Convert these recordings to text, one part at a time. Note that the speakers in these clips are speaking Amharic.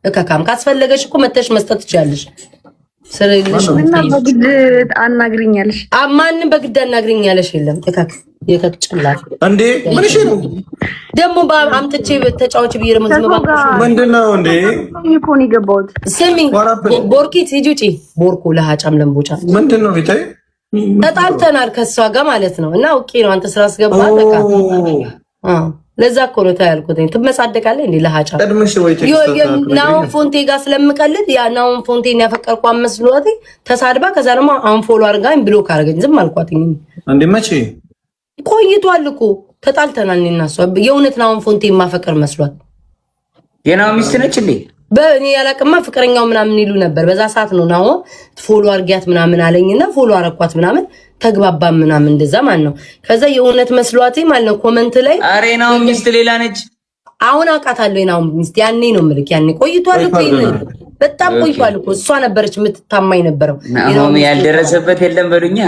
እካካም ካስፈለገሽ እኮ መተሽ መስጠት ትችያለሽ። ስለልሽ እና በግድ አናግሪኛለሽ። ማንንም በግድ አናግሪኛለሽ የለም። እካክ የከክ ጭላት እንዴ ምን እሺ ነው ደግሞ አምጥቼ ተጫዋች ብዬ ደግሞ ዝም ባልኩሽ ምንድነው እንዴ? እኮ ነው የገባሁት። ስሚ ቦርኪት ሂጂ ውጪ። ቦርኮ ለሃጫም ለምቦጫ ምንድነው ቤታይ ተጣልተናል ከሷ ጋር ማለት ነው። እና ኦኬ ነው አንተ ስራ አስገባ በቃ ለዛ እኮ ነው ታያልኩት። ትመጻደቃለህ እንዴ ለሃጫ ቀድመሽ ወይ ናውን ፎንቴ ጋር ስለምቀልድ ያ ናውን ፎንቴን ያፈቀርኩ አመስሏት ተሳድባ ከዛ ደግሞ አንፎሎ አርጋኝ ብሎክ አርገኝ ዝም አልኳት። እንዴ መቼ ቆይቷል እኮ ተጣልተናል እኔና እሷ። የእውነት ናውን ፎንቴ ማፈቀር መስሏት የናው ሚስት ነች እንዴ? በእኔ ያላቅማ ፍቅረኛው ምናምን ይሉ ነበር። በዛ ሰዓት ነው ናው ፎሎ አርጊያት ምናምን አለኝና ፎሎ አረኳት ምናምን ተግባባ ምናምን እንደዛ ማለት ነው። ከዛ የእውነት መስሏት ማለት ነው ኮመንት ላይ አሬ ናው ሚስት ሌላ ነች። አሁን አውቃታለሁ ናው ሚስት ያኔ ነው ምልክ ያኔ ቆይቷል እኮ በጣም ቆይቷል እኮ እሷ ነበረች የምትታማኝ ነበረው። ናው ያልደረሰበት የለም በሉኛ።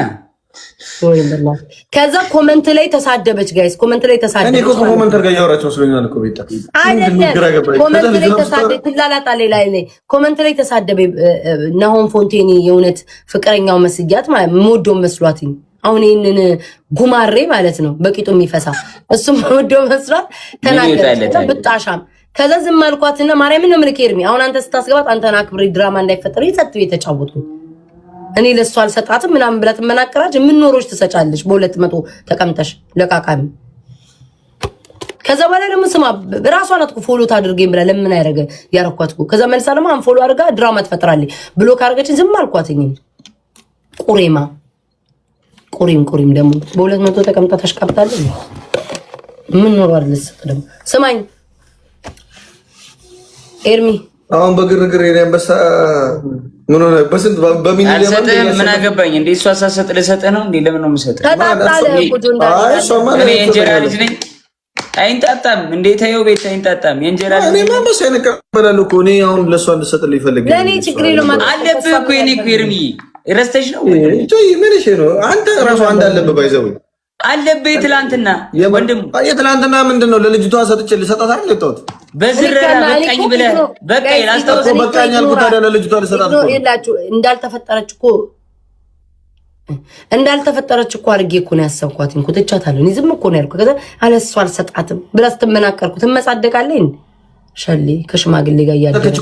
ከዛ ኮመንት ላይ ተሳደበች ጋይስ ኮመንት ላይ ተሳደበች። እኔ እኮ ኮመንት ጋር ያወራቸው ስለኛል እኮ ቤታ አይደለም ኮመንት ላይ ተሳደበች ትላላጣ ላይ ኮመንት ላይ ተሳደበ ናሆም ፎንቴኒ የእውነት ፍቅረኛው መስያት ማለት ሞዶ መስሏትኝ። አሁን ይሄንን ጉማሬ ማለት ነው በቂጡ የሚፈሳ እሱም ሞዶ መስሏት ተናገረች ብጣሻም። ከዛ ዝም አልኳትና ማርያምን ነው ምልክ ኤርሚ አሁን አንተ ስታስገባት አንተና አክብሪ ድራማ እንዳይፈጠር ይሰጥው የተጫወቱ እኔ ለሷ አልሰጣትም ምናምን ብላ ትመናቀራች። ምን ኖሮች ትሰጫለሽ በ200 ተቀምጠሽ ለቃቃሚ። ከዛ በኋላ ደግሞ ስማ ራሷ ናት እኮ ፎሎ ታድርገኝ ብላ ለምን ያረገ ያረኳት እኮ። ከዛ መልሳ ደግሞ አንፎሎ አድርጋ ድራማ ትፈጥራለች ብሎክ አድርገችን ዝም አልኳትኝ። ቁሬማ ቁሪም ደግሞ በ200 ተቀምጣ ተሽቀብታለች። ምን ኖሮ አይደልስ ደግሞ ስማኝ ኤርሚ አሁን በግርግር የነበሳ ምን ሆነ በስንት በሚሊዮን ምን አገባኝ እንዴ? እሷ ሳሰጥ ለሰጠ ነው እንዴ? ለምን ነው የምሰጠው? ተጣጣለ ቁጁ እንዳለ እኔ እንጀራ ልጅ ነኝ። አይንጣጣም እንዴት ታየው ቤት አይንጣጣም። የእንጀራ ልጅ እኔ ማመሰ ነቀበላል እኮ እኔ አሁን ለሷ እንድሰጥልኝ ይፈልግ ለኔ ችግር የለውም አለብህ እኮ የኔ እኮ ኤርሚ ረስተሽ ነው ምን እሺ ነው አንተ ራሱ አንድ አለብህ ባይዘው አለብህ ትላንትና ወንድም የትላንትና ምንድነው ለልጅቷ ሰጥቼ ልሰጣት አይደል ለጣውት በዝረራ በቃኝ ብለህ በቃኝ ላስታውስ በቃኝ አልኩት ታዲያ ለልጅቷ ልሰጣት ነው ይላችሁ እንዳልተፈጠረች እኮ አድርጌ እኮ ነው ያሰብኳት። እንኩትቻታለሁ እኔ ዝም እኮ ነው ያልኩት። ከዛ አለሷ አልሰጣትም ብላ ስትመናቀርኩ ትመጻደቃለህ ሸሌ ከሽማግሌ ጋር ያያደረች